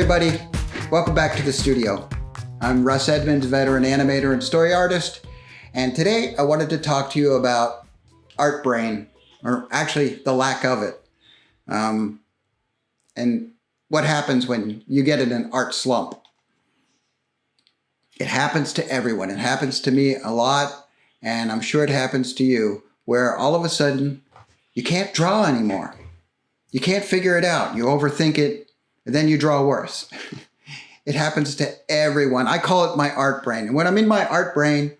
everybody. Welcome back to the studio. I'm Russ Edmonds, veteran animator and story artist, and today I wanted to talk to you about art brain, or actually the lack of it, and what happens when you get in an art slump. It happens to everyone. It happens to me a lot, and I'm sure it happens to you, where all of a sudden you can't draw anymore. You can't figure it out. You overthink it, and then you draw worse. It happens to everyone. I call it my art brain. And when I'm in my art brain,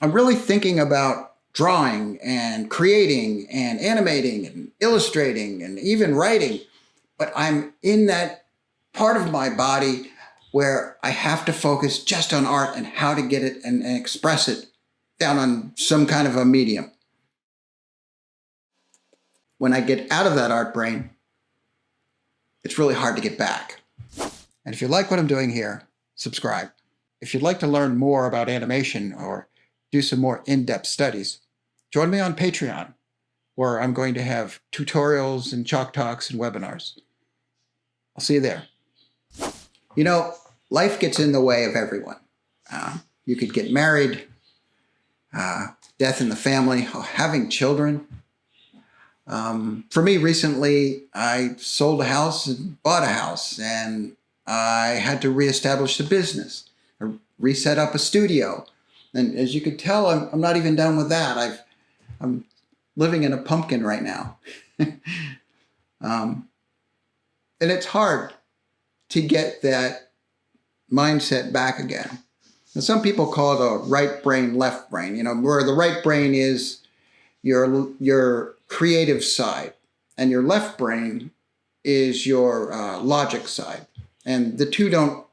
I'm really thinking about drawing and creating and animating and illustrating and even writing. But I'm in that part of my body where I have to focus just on art and how to get it and express it down on some kind of a medium. When I get out of that art brain, it's really hard to get back. And if you like what I'm doing here, subscribe. If you'd like to learn more about animation or do some more in-depth studies, join me on Patreon, where I'm going to have tutorials and chalk talks and webinars. I'll see you there. You know, life gets in the way of everyone. You could get married, death in the family, having children. For me, recently, I sold a house and bought a house, and I had to reestablish the business, or reset up a studio. And as you could tell, I'm not even done with that. I'm living in a pumpkin right now. And it's hard to get that mindset back again. And some people call it a right brain, left brain, you know, where the right brain is your creative side, and your left brain is your logic side. And the two don't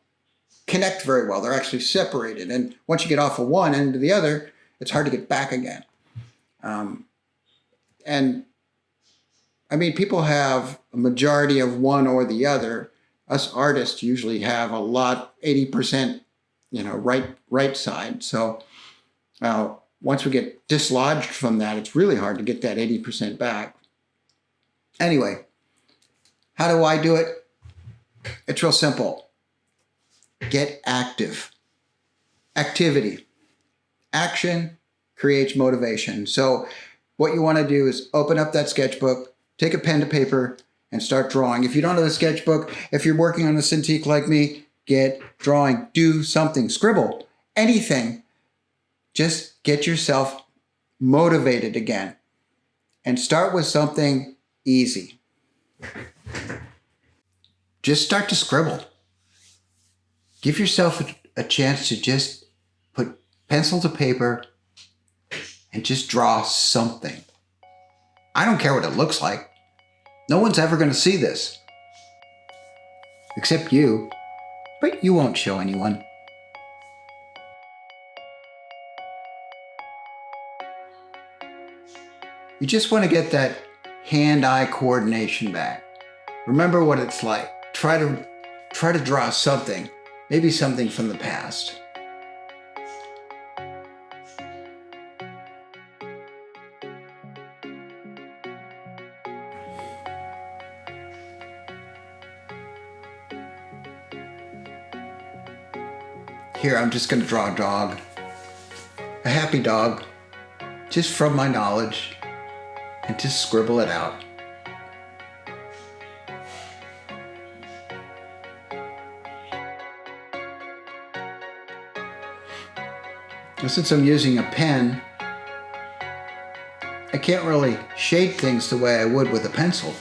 connect very well. They're actually separated. And once you get off of one end to the other, it's hard to get back again. And I mean, people have a majority of one or the other. Us artists usually have a lot, 80%, right side. So once we get dislodged from that, it's really hard to get that 80% back. Anyway, how do I do it? It's real simple. Get active. Activity. Action creates motivation. So what you want to do is open up that sketchbook, take a pen to paper, and start drawing. If you don't have a sketchbook, if you're working on a Cintiq like me, get drawing. Do something. Scribble. Anything. Just get yourself motivated again. And start with something easy. Just start to scribble. Give yourself a chance to just put pencil to paper and just draw something. I don't care what it looks like. No one's ever going to see this. Except you. But you won't show anyone. You just want to get that hand-eye coordination back. Remember what it's like. Try to draw something, maybe something from the past. Here, I'm just going to draw a dog. A happy dog, just from my knowledge, and just scribble it out. Now, since I'm using a pen, I can't really shade things the way I would with a pencil.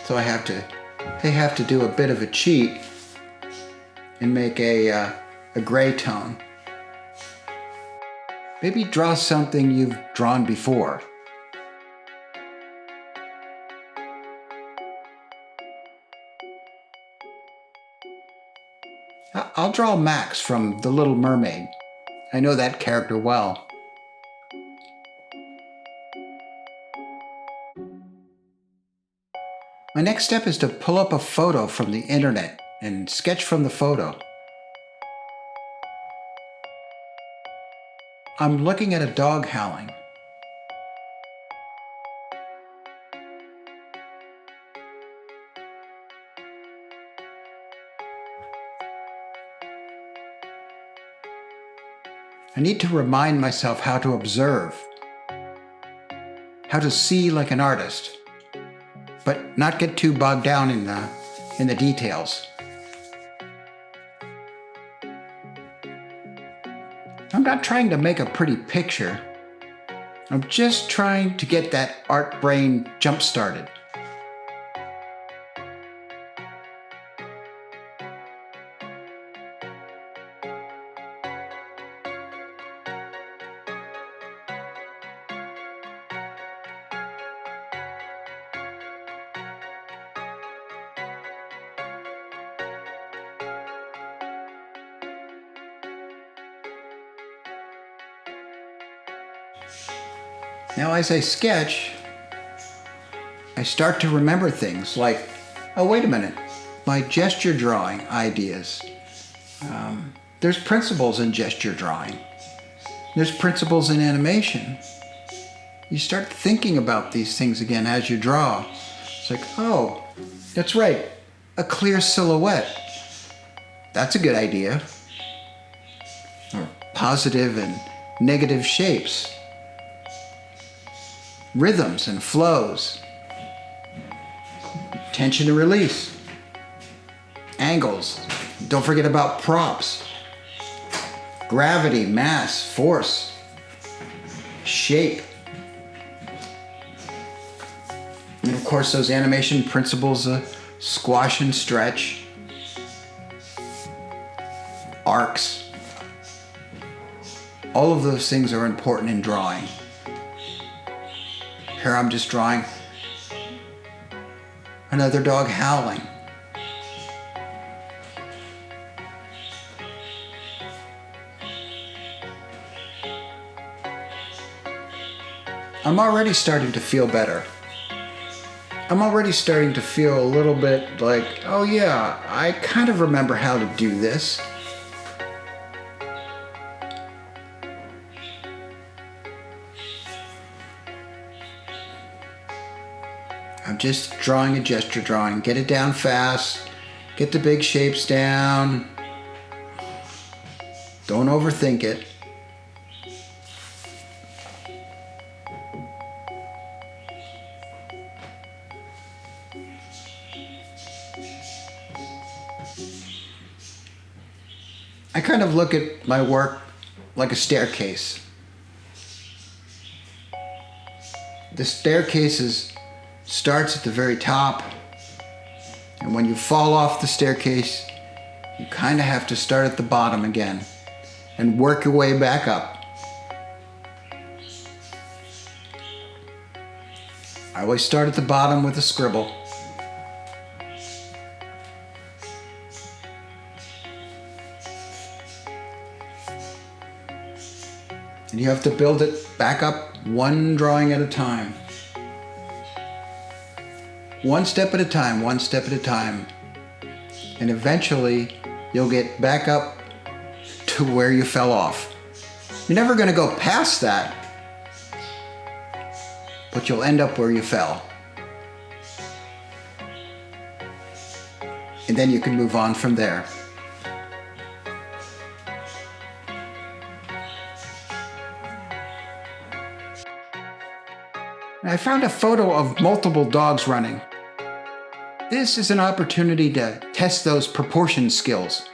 So they have to do a bit of a cheat and make a gray tone. Maybe draw something you've drawn before. I'll draw Max from The Little Mermaid. I know that character well. My next step is to pull up a photo from the internet and sketch from the photo. I'm looking at a dog howling. I need to remind myself how to observe, how to see like an artist, but not get too bogged down in the details. I'm not trying to make a pretty picture. I'm just trying to get that art brain jump-started. Now, as I sketch, I start to remember things like, oh, wait a minute, my gesture drawing ideas. There's principles in gesture drawing. There's principles in animation. You start thinking about these things again as you draw. It's like, oh, that's right, a clear silhouette. That's a good idea. Or positive and negative shapes. Rhythms and flows, tension and release, angles, don't forget about props, gravity, mass, force, shape, and of course those animation principles, squash and stretch, arcs. All of those things are important in drawing. Here I'm just drawing another dog howling. I'm already starting to feel better. I'm already starting to feel a little bit like, oh yeah, I kind of remember how to do this. I'm just drawing a gesture drawing. Get it down fast. Get the big shapes down. Don't overthink it. I kind of look at my work like a staircase. The staircase starts at the very top, and when you fall off the staircase, you kind of have to start at the bottom again and work your way back up. I always start at the bottom with a scribble. And you have to build it back up one drawing at a time. One step at a time, one step at a time. And eventually, you'll get back up to where you fell off. You're never going to go past that, but you'll end up where you fell. And then you can move on from there. I found a photo of multiple dogs running. This is an opportunity to test those proportion skills.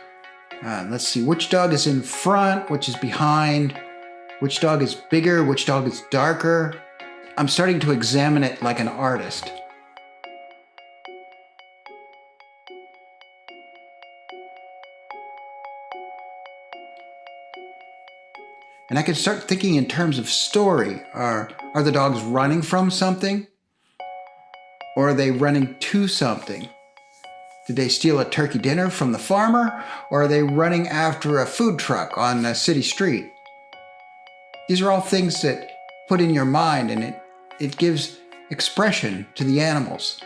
Let's see, which dog is in front, which is behind, which dog is bigger, which dog is darker. I'm starting to examine it like an artist. And I can start thinking in terms of story. Are the dogs running from something? Or are they running to something? Did they steal a turkey dinner from the farmer? Or are they running after a food truck on a city street? These are all things that put in your mind, and it gives expression to the animals.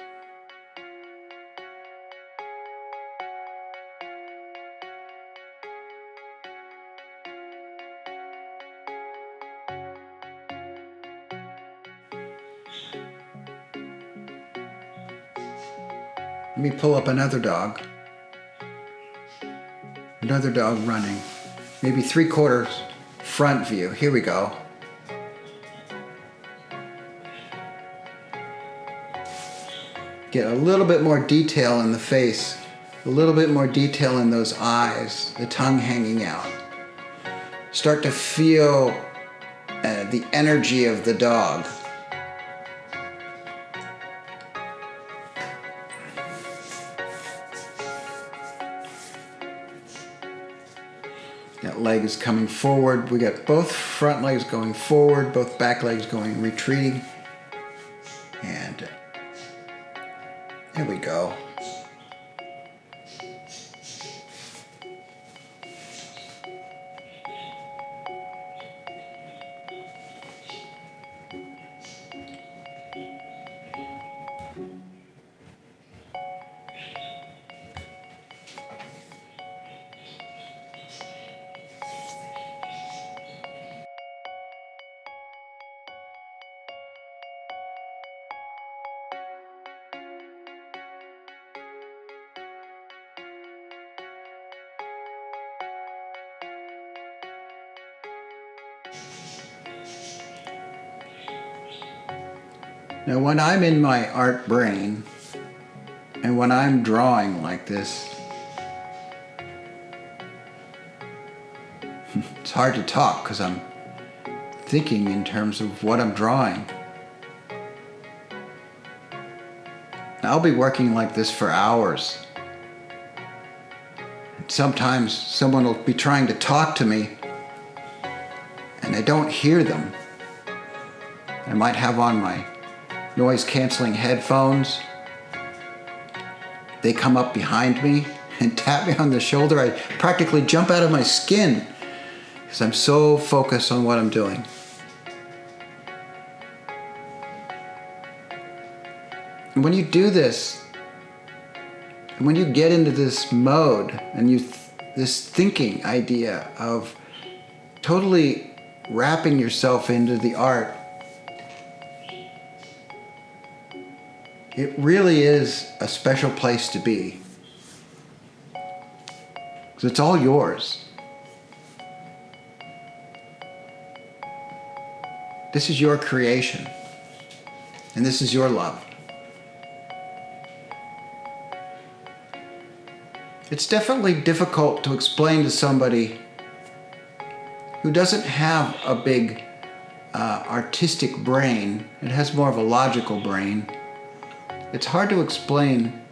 Let me pull up another dog. Another dog running. Maybe 3/4 front view. Here we go. Get a little bit more detail in the face, a little bit more detail in those eyes, the tongue hanging out. Start to feel the energy of the dog. That leg is coming forward. We got both front legs going forward, both back legs going retreating. And there we go. Now when I'm in my art brain, and when I'm drawing like this, it's hard to talk because I'm thinking in terms of what I'm drawing. I'll be working like this for hours. Sometimes someone will be trying to talk to me and I don't hear them. I might have on my noise-canceling headphones. They come up behind me and tap me on the shoulder. I practically jump out of my skin because I'm so focused on what I'm doing. And when you do this, and when you get into this mode and this thinking idea of totally wrapping yourself into the art, it really is a special place to be. Because it's all yours. This is your creation. And this is your love. It's definitely difficult to explain to somebody who doesn't have a big artistic brain. It has more of a logical brain. It's hard to explain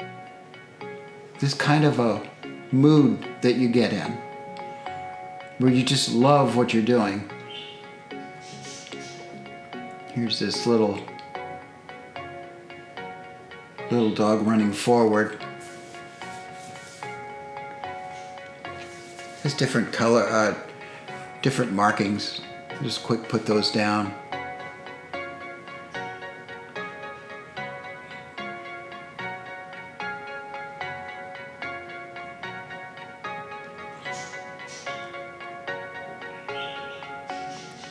this kind of a mood that you get in, where you just love what you're doing. Here's this little dog running forward. Has different color, different markings. Just quick put those down.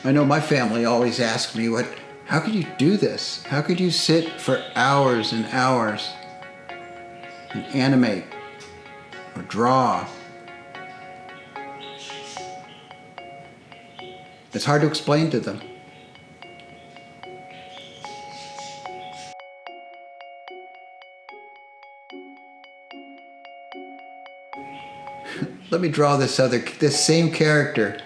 I know my family always asks me, how could you do this? How could you sit for hours and hours and animate or draw? It's hard to explain to them. Let me draw this same character.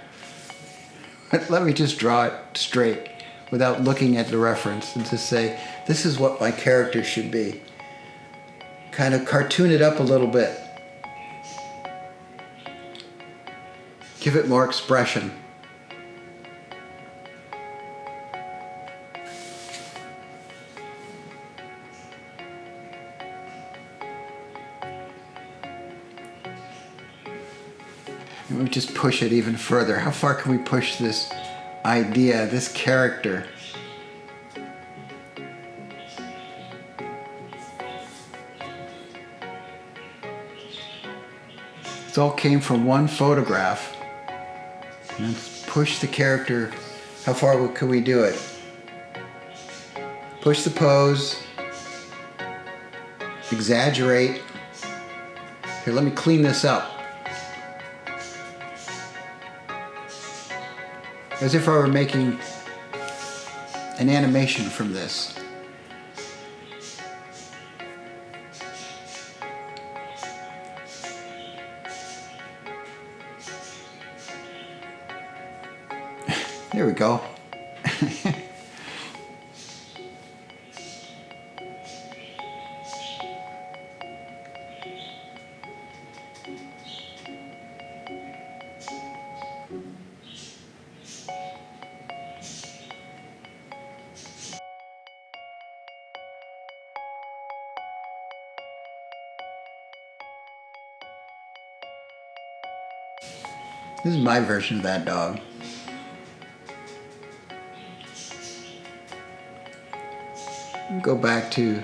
Let me just draw it straight without looking at the reference and just say, this is what my character should be. Kind of cartoon it up a little bit. Give it more expression. And we just push it even further. How far can we push this idea, this character? It all came from one photograph. And let's push the character. How far can we do it? Push the pose. Exaggerate. Here, let me clean this up. as if I were making an animation from this. There we go. This is my version of that dog. Go back to,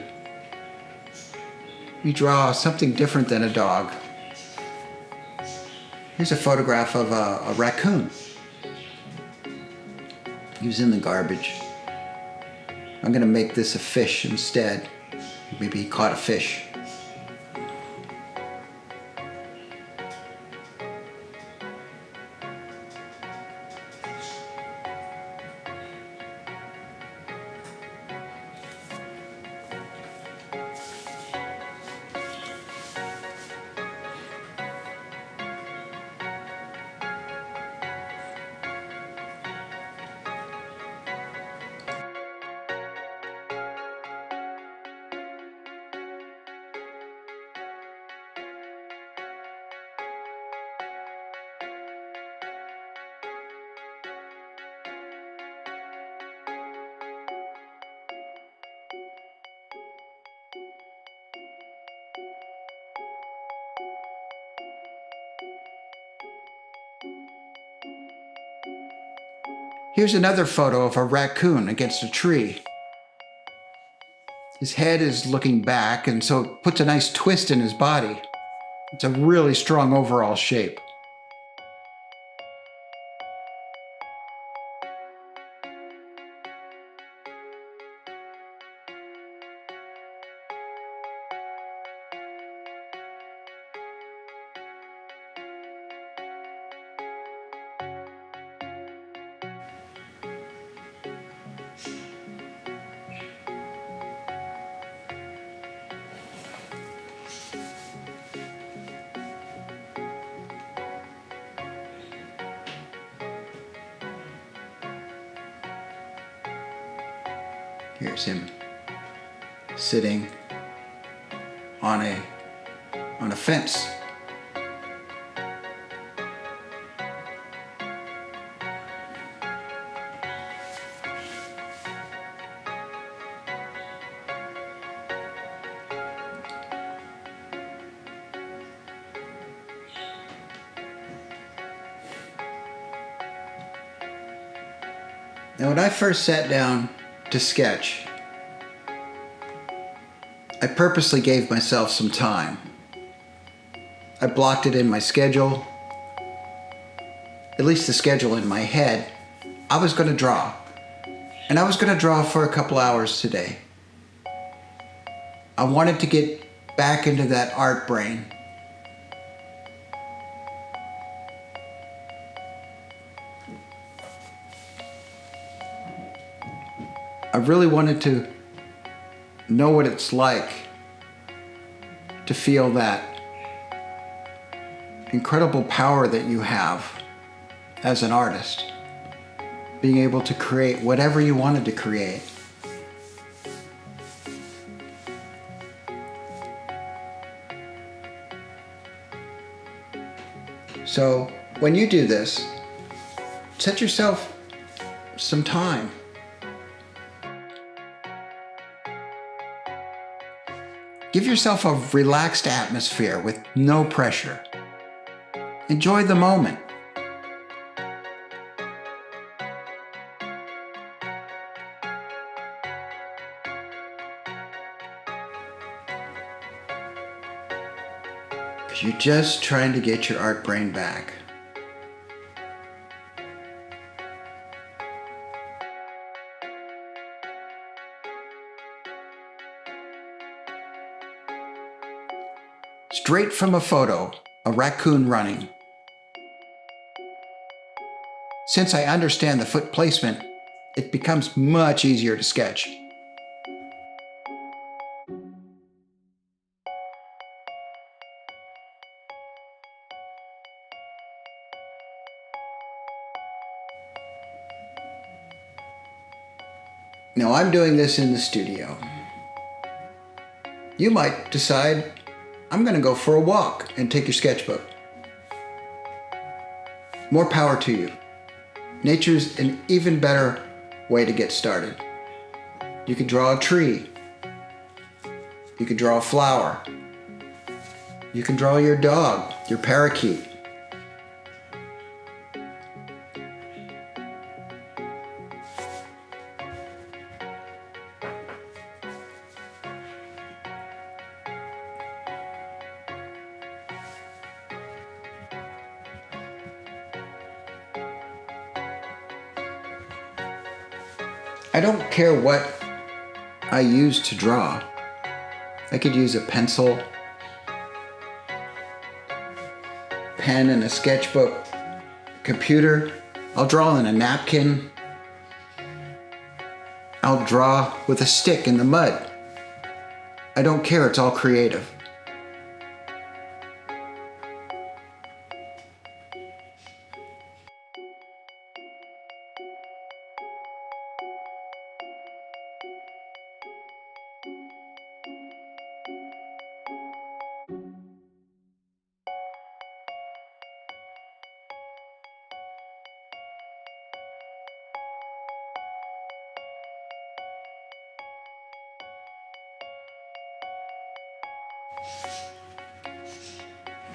you draw something different than a dog. Here's a photograph of a raccoon. He was in the garbage. I'm gonna make this a fish instead. Maybe he caught a fish. Here's another photo of a raccoon against a tree. His head is looking back, and so it puts a nice twist in his body. It's a really strong overall shape. Here's him sitting on a fence. Now, when I first sat down to sketch, I purposely gave myself some time. I blocked it in my schedule, at least the schedule in my head. I was going to draw, and I was going to draw for a couple hours today. I wanted to get back into that art brain. I really wanted to know what it's like to feel that incredible power that you have as an artist, being able to create whatever you wanted to create. So when you do this, set yourself some time. Give yourself a relaxed atmosphere with no pressure. Enjoy the moment. Because you're just trying to get your art brain back. Straight from a photo, a raccoon running. Since I understand the foot placement, it becomes much easier to sketch. Now I'm doing this in the studio. You might decide, I'm going to go for a walk and take your sketchbook. More power to you. Nature's an even better way to get started. You could draw a tree. You could draw a flower. You can draw your dog, your parakeet. I don't care what I use to draw. I could use a pencil, pen and a sketchbook, computer. I'll draw on a napkin. I'll draw with a stick in the mud. I don't care, it's all creative.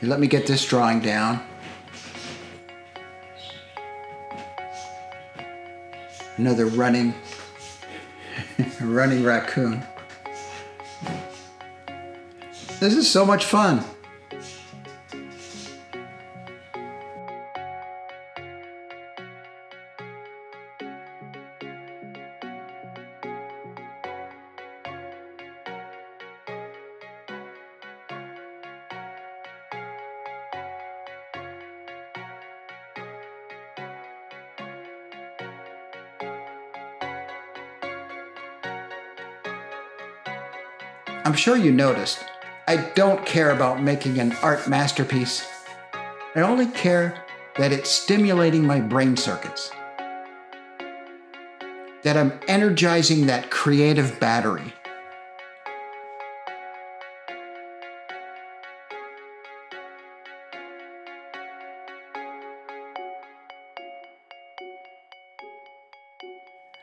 Let me get this drawing down. Another running raccoon. This is so much fun. I'm sure you noticed, I don't care about making an art masterpiece. I only care that it's stimulating my brain circuits, that I'm energizing that creative battery.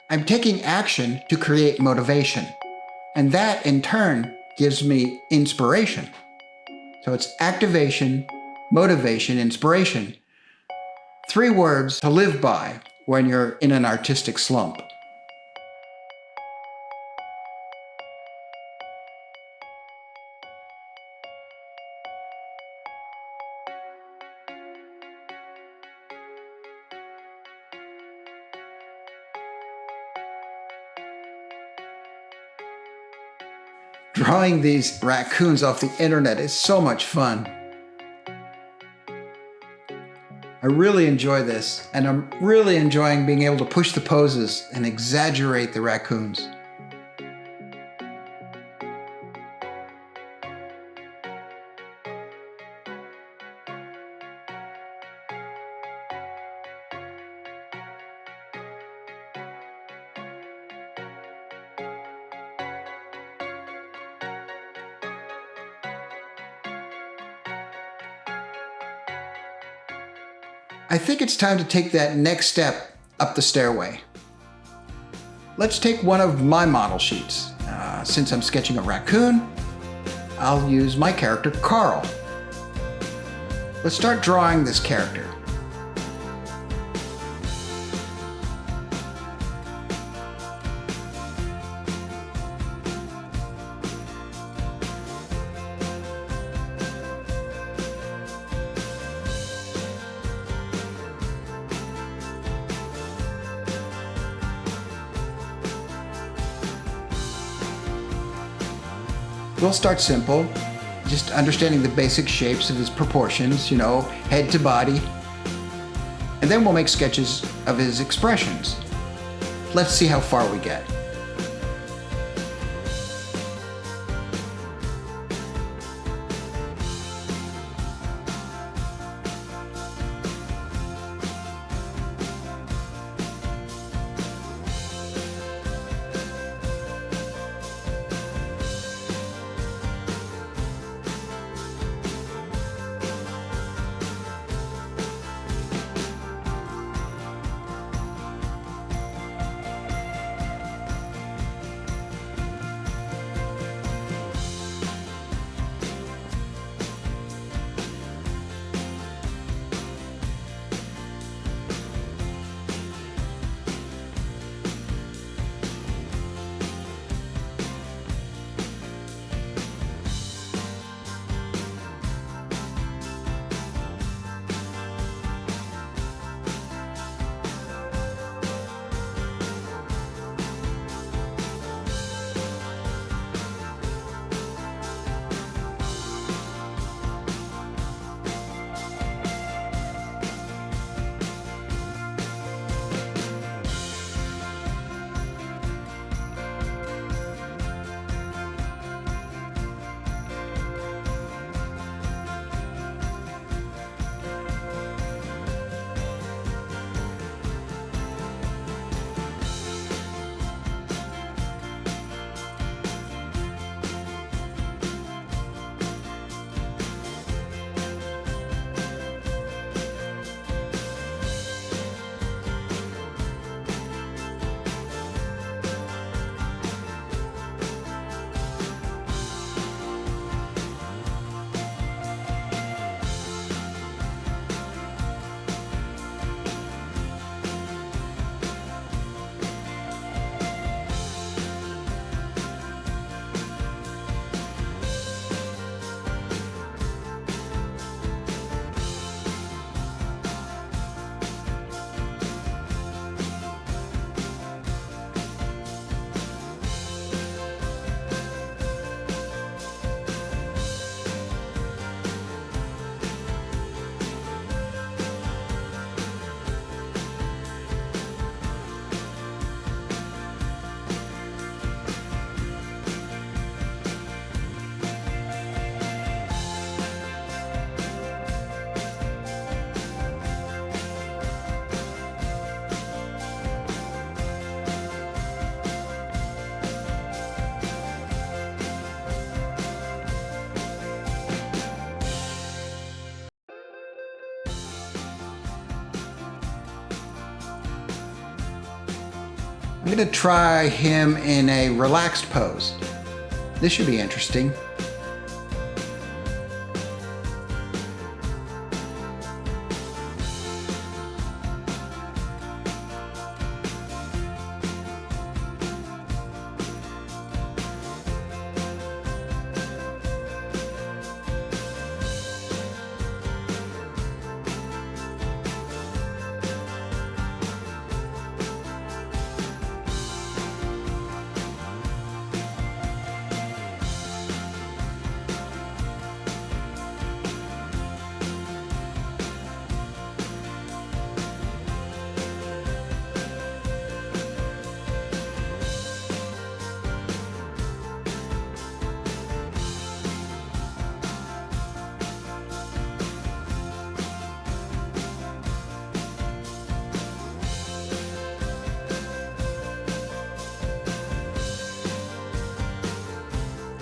I'm taking action to create motivation, and that in turn gives me inspiration. So it's activation, motivation, inspiration. 3 words to live by when you're in an artistic slump. Drawing these raccoons off the internet is so much fun. I really enjoy this, and I'm really enjoying being able to push the poses and exaggerate the raccoons. I think it's time to take that next step up the stairway. Let's take one of my model sheets. Since I'm sketching a raccoon, I'll use my character Carl. Let's start drawing this character. We'll start simple, just understanding the basic shapes of his proportions, head to body. And And then we'll make sketches of his expressions. Let's see how far we get. I'm going to try him in a relaxed pose. This should be interesting.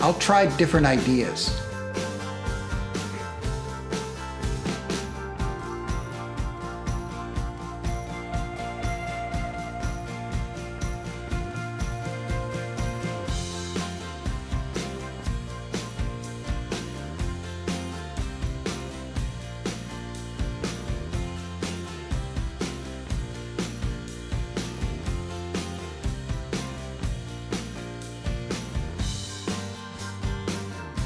I'll try different ideas.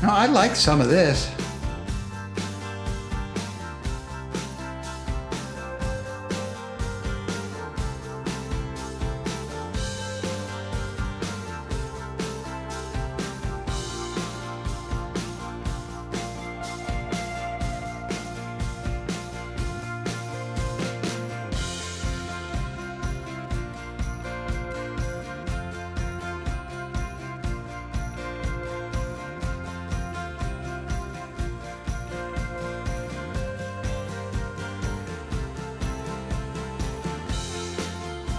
No, I like some of this.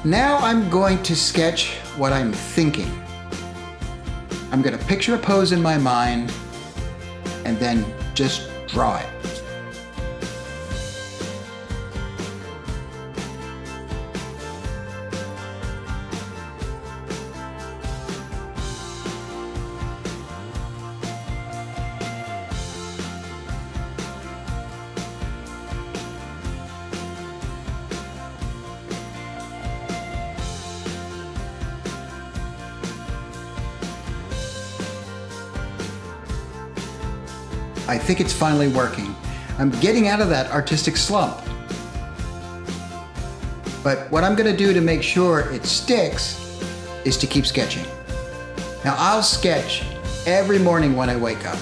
Now I'm going to sketch what I'm thinking. I'm going to picture a pose in my mind and then just draw it. I think it's finally working. I'm getting out of that artistic slump. But what I'm going to do to make sure it sticks is to keep sketching. Now I'll sketch every morning when I wake up.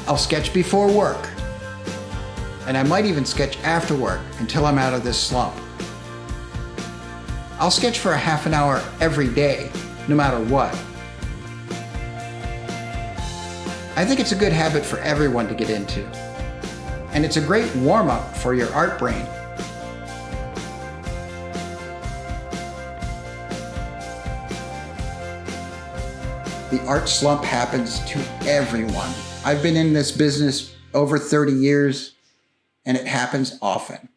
I'll sketch before work. And I might even sketch after work until I'm out of this slump. I'll sketch for a half an hour every day, no matter what. I think it's a good habit for everyone to get into. And it's a great warm-up for your art brain. The art slump happens to everyone. I've been in this business over 30 years, and it happens often.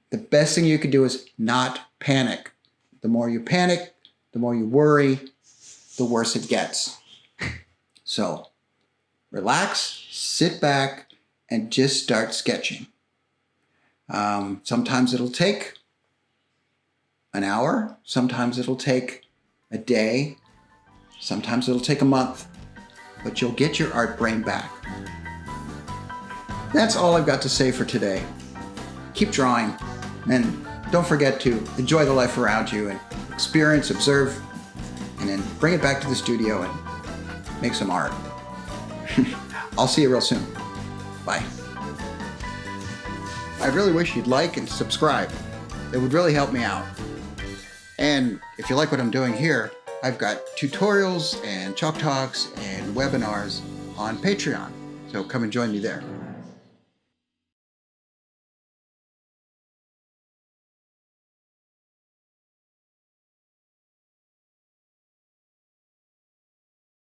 The best thing you can do is not panic. The more you panic, the more you worry, the worse it gets. So, relax, sit back, and just start sketching. Sometimes it'll take an hour, sometimes it'll take a day, sometimes it'll take a month, but you'll get your art brain back. That's all I've got to say for today. Keep drawing, and don't forget to enjoy the life around you and experience, observe, and then bring it back to the studio and make some art. I'll see you real soon. Bye. I really wish you'd like and subscribe. It would really help me out. And if you like what I'm doing here, I've got tutorials and chalk talks and webinars on Patreon. So come and join me there.